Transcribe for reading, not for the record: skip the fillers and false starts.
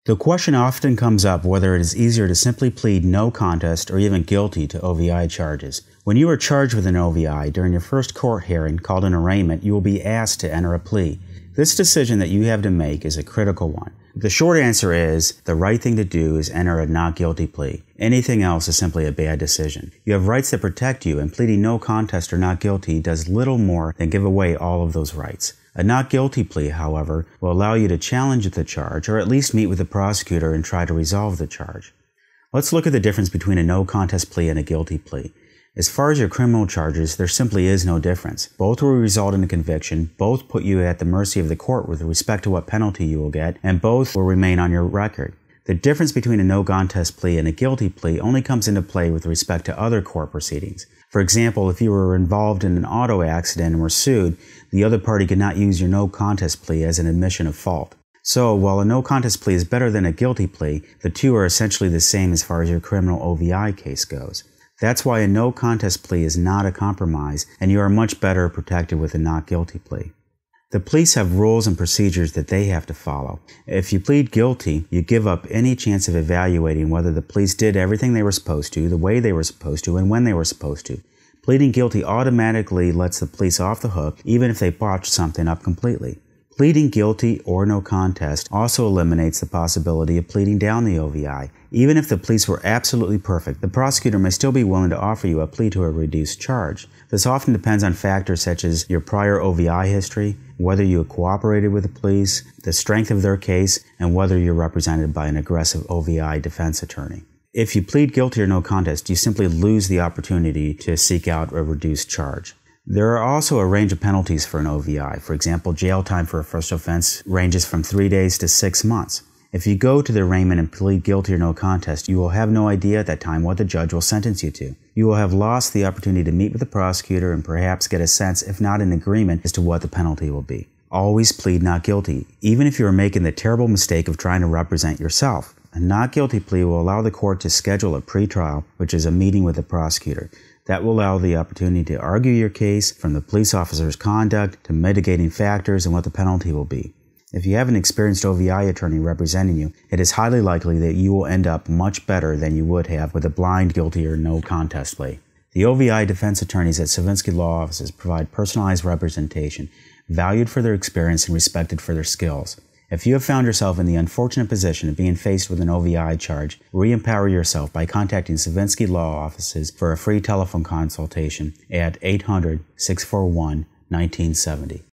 The question often comes up whether it is easier to simply plead no contest or even guilty to OVI charges. When you are charged with an OVI during your first court hearing called an arraignment, you will be asked to enter a plea. This decision that you have to make is a critical one. The short answer is the right thing to do is enter a not guilty plea. Anything else is simply a bad decision. You have rights that protect you, and pleading no contest or not guilty does little more than give away all of those rights. A not guilty plea, however, will allow you to challenge the charge or at least meet with the prosecutor and try to resolve the charge. Let's look at the difference between a no contest plea and a guilty plea. As far as your criminal charges, there simply is no difference. Both will result in a conviction, both put you at the mercy of the court with respect to what penalty you will get, and both will remain on your record. The difference between a no contest plea and a guilty plea only comes into play with respect to other court proceedings. For example, if you were involved in an auto accident and were sued, the other party could not use your no contest plea as an admission of fault. So, while a no contest plea is better than a guilty plea, the two are essentially the same as far as your criminal OVI case goes. That's why a no contest plea is not a compromise, and you are much better protected with a not guilty plea. The police have rules and procedures that they have to follow. If you plead guilty, you give up any chance of evaluating whether the police did everything they were supposed to, the way they were supposed to, and when they were supposed to. Pleading guilty automatically lets the police off the hook, even if they botched something up completely. Pleading guilty or no contest also eliminates the possibility of pleading down the OVI. Even if the police were absolutely perfect, the prosecutor may still be willing to offer you a plea to a reduced charge. This often depends on factors such as your prior OVI history, whether you cooperated with the police, the strength of their case, and whether you're represented by an aggressive OVI defense attorney. If you plead guilty or no contest, you simply lose the opportunity to seek out a reduced charge. There are also a range of penalties for an OVI. For example, jail time for a first offense ranges from 3 days to 6 months. If you go to the arraignment and plead guilty or no contest, you will have no idea at that time what the judge will sentence you to. You will have lost the opportunity to meet with the prosecutor and perhaps get a sense, if not an agreement, as to what the penalty will be. Always plead not guilty, even if you are making the terrible mistake of trying to represent yourself. A not guilty plea will allow the court to schedule a pretrial, which is a meeting with the prosecutor. That will allow the opportunity to argue your case from the police officer's conduct to mitigating factors and what the penalty will be. If you have an experienced OVI attorney representing you, it is highly likely that you will end up much better than you would have with a blind guilty or no contest plea. The OVI defense attorneys at Sandusky law offices provide personalized representation, valued for their experience and respected for their skills. If you have found yourself in the unfortunate position of being faced with an OVI charge, re-empower yourself by contacting Sandusky law offices for a free telephone consultation at 800-641-1970.